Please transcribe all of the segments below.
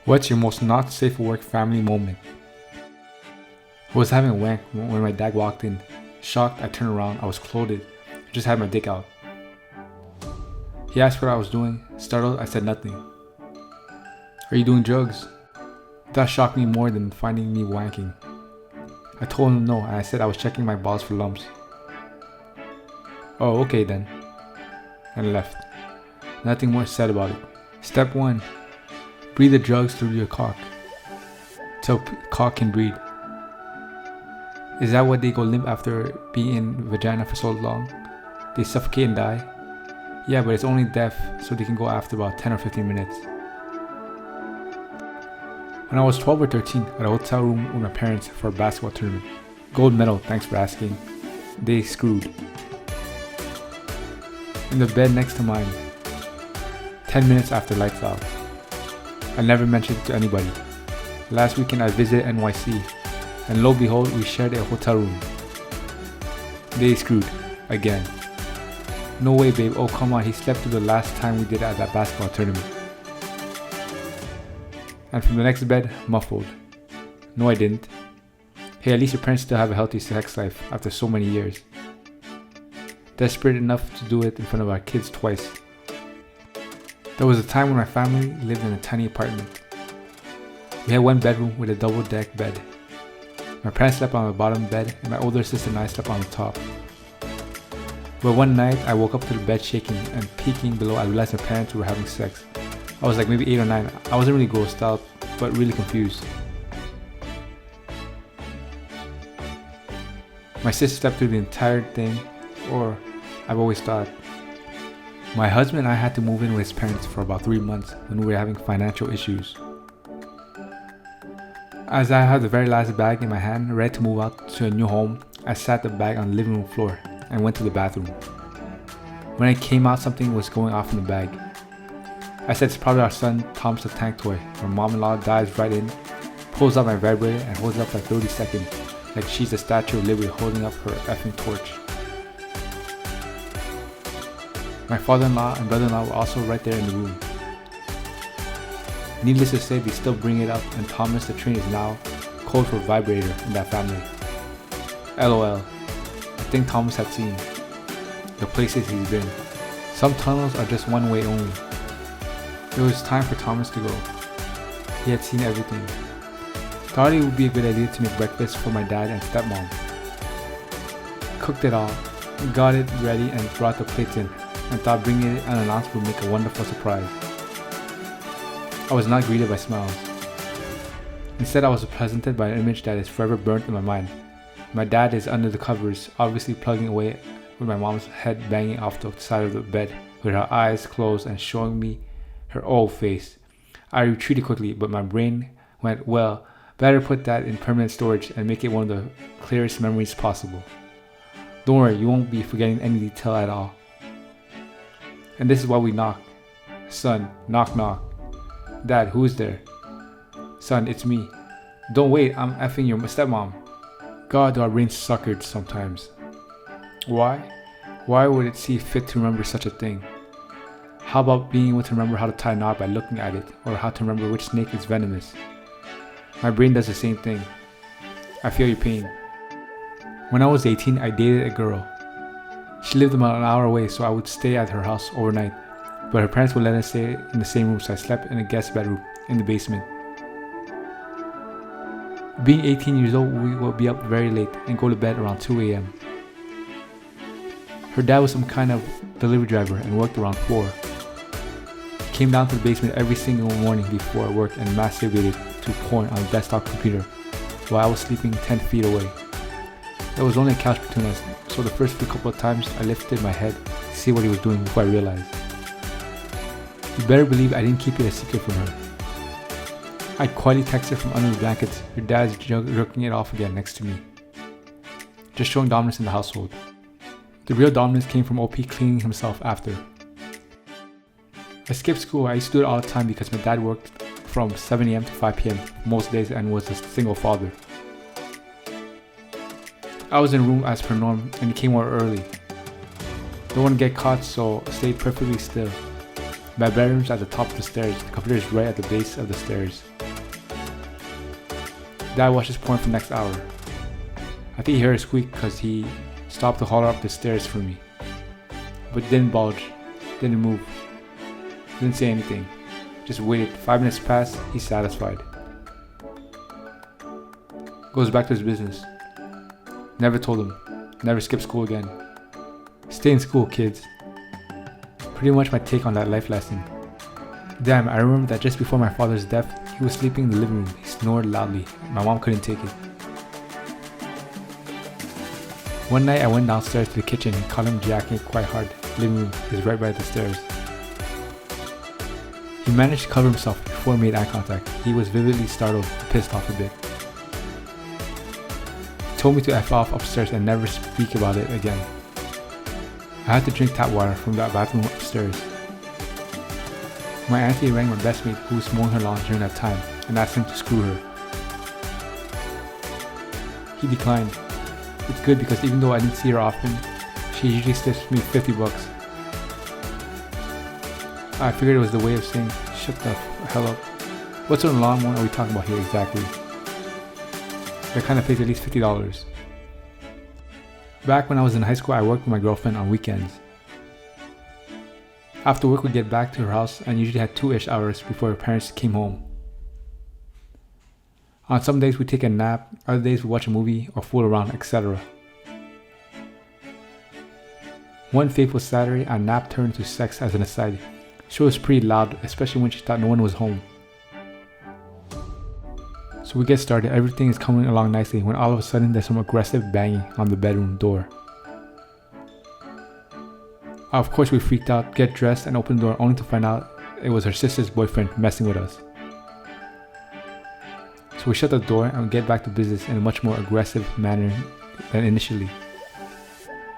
What's your most not safe for work family moment? I was having a wank when my dad walked in. Shocked, I turned around. I was clothed. I just had my dick out. He asked what I was doing. Startled, I said nothing. Are you doing drugs? That shocked me more than finding me wanking. I told him no, and I said I was checking my balls for lumps. Oh, okay then. And left. Nothing more said about it. Step 1. Breathe the drugs through your cock. Till cock can breathe. Is that why they go limp after being in vagina for so long? They suffocate and die? Yeah, but it's only death, so they can go after about 10 or 15 minutes. When I was 12 or 13, at a hotel room with my parents for a basketball tournament. Gold medal, thanks for asking. They screwed. In the bed next to mine. 10 minutes after lights out. I never mentioned it to anybody. Last weekend I visited NYC, and lo and behold, we shared a hotel room. They screwed. Again. No way, babe. Oh, come on. He slept through the last time we did it at that basketball tournament. And from the next bed, muffled. No, I didn't. Hey, at least your parents still have a healthy sex life after so many years. Desperate enough to do it in front of our kids twice. There was a time when my family lived in a tiny apartment. We had one bedroom with a double deck bed. My parents slept on the bottom bed and my older sister and I slept on the top. But one night I woke up to the bed shaking and peeking below. I realized my parents were having sex. I was like maybe 8 or 9. I wasn't really grossed out, but really confused. My sister slept through the entire thing, or I've always thought. My husband and I had to move in with his parents for about 3 months when we were having financial issues. As I had the very last bag in my hand, ready to move out to a new home, I sat the bag on the living room floor and went to the bathroom. When I came out, something was going off in the bag. I said it's probably our son Tom's the tank toy. My mom-in-law dives right in, pulls out my vibrator and holds it up for 30 seconds, like she's the Statue of Liberty holding up her effing torch. My father-in-law and brother-in-law were also right there in the room. Needless to say, they still bring it up, and Thomas the Train is now code for vibrator in that family. LOL. I think Thomas had seen the places he's been. Some tunnels are just one way only. It was time for Thomas to go. He had seen everything. Thought it would be a good idea to make breakfast for my dad and stepmom. Cooked it all, got it ready and brought the plates in, and thought bringing it unannounced would make a wonderful surprise. I was not greeted by smiles. Instead, I was presented by an image that is forever burnt in my mind. My dad is under the covers, obviously plugging away, with my mom's head banging off the side of the bed, with her eyes closed and showing me her old face. I retreated quickly, but my brain went, well, better put that in permanent storage and make it one of the clearest memories possible. Don't worry, you won't be forgetting any detail at all. And this is why we knock. Son, knock knock. Dad, who's there? Son, it's me. Don't wait, I'm effing your stepmom. God, do our brains suckered sometimes. Why? Why would it see fit to remember such a thing? How about being able to remember how to tie a knot by looking at it, or how to remember which snake is venomous? My brain does the same thing. I feel your pain. When I was 18, I dated a girl. She lived about an hour away, so I would stay at her house overnight, but her parents would let us stay in the same room, so I slept in a guest bedroom in the basement. Being 18 years old, we would be up very late and go to bed around 2 a.m. Her dad was some kind of delivery driver and worked around 4. He came down to the basement every single morning before work and masturbated to porn on a desktop computer while I was sleeping 10 feet away. There was only a couch between us, so the first few couple of times I lifted my head to see what he was doing before I realized. You better believe I didn't keep it a secret from her. I'd quietly text her from under the blankets, your dad's jerking it off again next to me. Just showing dominance in the household. The real dominance came from OP cleaning himself after. I skipped school. I used to do it all the time because my dad worked from 7 a.m. to 5 p.m. most days and was a single father. I was in room as per norm and he came more early. Don't want to get caught, so stayed perfectly still. My bedroom's at the top of the stairs. The computer is right at the base of the stairs. Dad watches porn for the next hour. I think he heard a squeak because he stopped to holler up the stairs for me. But didn't budge, didn't move, didn't say anything. Just waited. 5 minutes passed, he's satisfied. Goes back to his business. Never told him. Never skip school again. Stay in school, kids. Pretty much my take on that life lesson. Damn, I remember that just before my father's death, he was sleeping in the living room. He snored loudly. My mom couldn't take it. One night I went downstairs to the kitchen and caught him jacking it quite hard. The living room is right by the stairs. He managed to cover himself before he made eye contact. He was vividly startled and pissed off a bit. He told me to F off upstairs and never speak about it again. I had to drink tap water from that bathroom upstairs. My auntie rang my best mate who was mowing her lawn during that time and asked him to screw her. He declined. It's good because even though I didn't see her often, she usually tips me $50. I figured it was the way of saying, shut the hell up. What sort of lawnmower are we talking about here exactly? That kind of pays at least $50. Back when I was in high school, I worked with my girlfriend on weekends. After work, we'd get back to her house and usually had 2-ish hours before her parents came home. On some days, we'd take a nap, other days, we'd watch a movie or fool around, etc. One fateful Saturday, our nap turned to sex as an aside. She was pretty loud, especially when she thought no one was home. So we get started, everything is coming along nicely when all of a sudden there's some aggressive banging on the bedroom door. Of course we freaked out, get dressed and open the door only to find out it was her sister's boyfriend messing with us. So we shut the door and we get back to business in a much more aggressive manner than initially.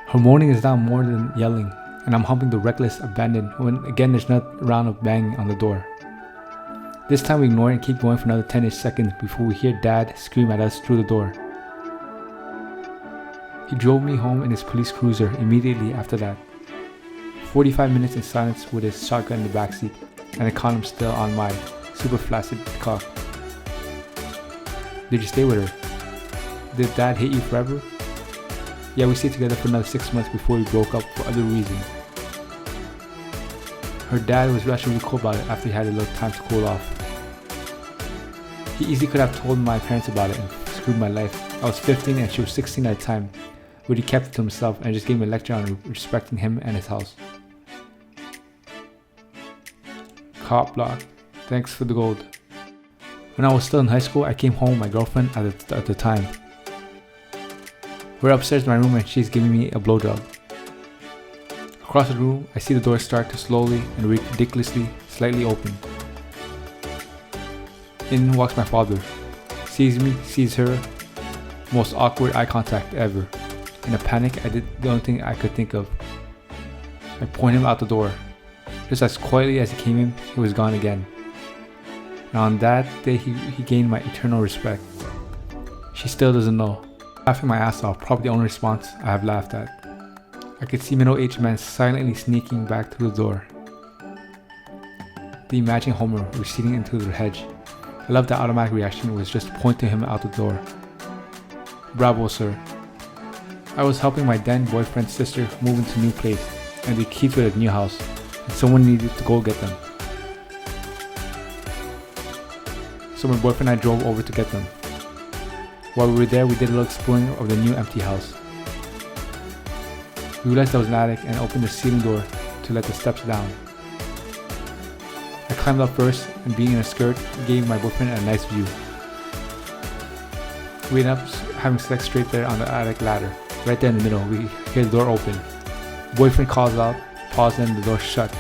Her moaning is now more than yelling, and I'm humping the reckless abandon when again there's another round of banging on the door. This time we ignore it and keep going for another 10-ish seconds before we hear Dad scream at us through the door. He drove me home in his police cruiser immediately after that. 45 minutes in silence with his shotgun in the backseat and a condom still on my super flaccid cock. Did you stay with her? Did Dad hate you forever? Yeah, we stayed together for another 6 months before we broke up for other reasons. Her dad was actually really cool about it after he had a little time to cool off. He easily could have told my parents about it and screwed my life. I was 15 and she was 16 at the time, but he kept it to himself and just gave me a lecture on respecting him and his house. Cop block. Thanks for the gold. When I was still in high school, I came home with my girlfriend at the time. We're upstairs in my room and she's giving me a blowjob. Across the room, I see the door start to slowly and ridiculously slightly open. In walks my father. Sees me, sees her. Most awkward eye contact ever. In a panic, I did the only thing I could think of. I point him out the door. Just as quietly as he came in, he was gone again. And on that day, he gained my eternal respect. She still doesn't know. Laughing my ass off, probably the only response I have laughed at. I could see middle-aged men silently sneaking back through the door. The imagined Homer receding into the hedge. I love that automatic reaction was just point to him out the door. Bravo, sir. I was helping my then boyfriend's sister move into a new place and the keys to the new house, and someone needed to go get them. So my boyfriend and I drove over to get them. While we were there, we did a little exploring of the new empty house. We realized there was an attic and opened the ceiling door to let the steps down. I climbed up first and being in a skirt gave my boyfriend a nice view. We ended up having sex straight there on the attic ladder. Right there in the middle, we hear the door open. Boyfriend calls out, pause, and the door shut.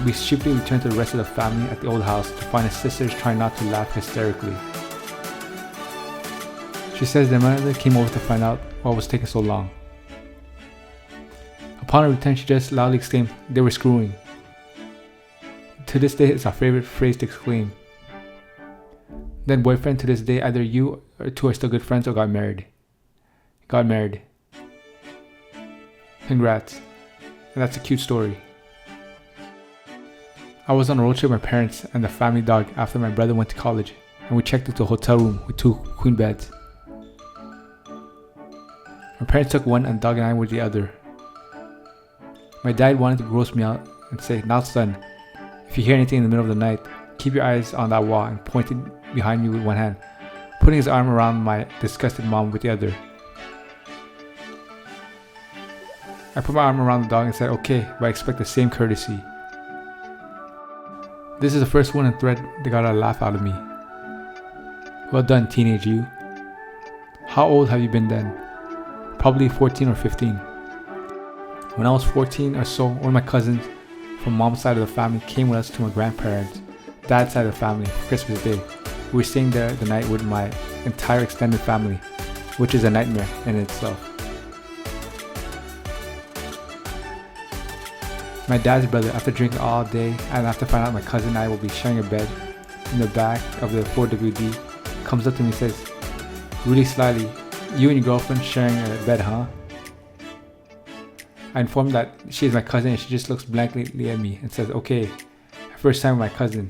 We swiftly return to the rest of the family at the old house to find his sisters trying not to laugh hysterically. She says their mother came over to find out what was taking so long. Upon her return, she just loudly exclaimed, "They were screwing." To this day, it's our favorite phrase to exclaim. Then boyfriend, to this day, either you or two are still good friends or got married. Got married. Congrats. And that's a cute story. I was on a road trip with my parents and the family dog after my brother went to college, and we checked into a hotel room with 2 queen beds. My parents took one and the dog and I were the other. My dad wanted to gross me out and say, "Now son, if you hear anything in the middle of the night, keep your eyes on that wall," and pointed behind me with one hand, putting his arm around my disgusted mom with the other. I put my arm around the dog and said, "Okay, but I expect the same courtesy." This is the first one in thread that got a laugh out of me. Well done, teenage you. How old have you been then? Probably 14 or 15. When I was 14 or so, one of my cousins from mom's side of the family came with us to my grandparents' dad's side of the family for Christmas Day. We were staying there the night with my entire extended family, which is a nightmare in itself. My dad's brother, after drinking all day and after finding out my cousin and I will be sharing a bed in the back of the 4WD, comes up to me and says, really slyly, "You and your girlfriend sharing a bed, huh?" I inform that she is my cousin and she just looks blankly at me and says, "Okay, first time with my cousin."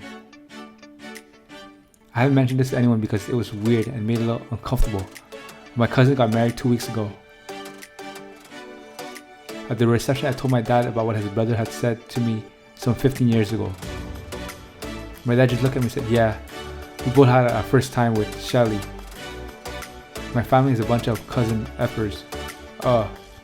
I haven't mentioned this to anyone because it was weird and made it a little uncomfortable. My cousin got married 2 weeks ago. At the reception, I told my dad about what his brother had said to me some 15 years ago. My dad just looked at me and said, "Yeah, we both had our first time with Shelly. My family is a bunch of cousin effers."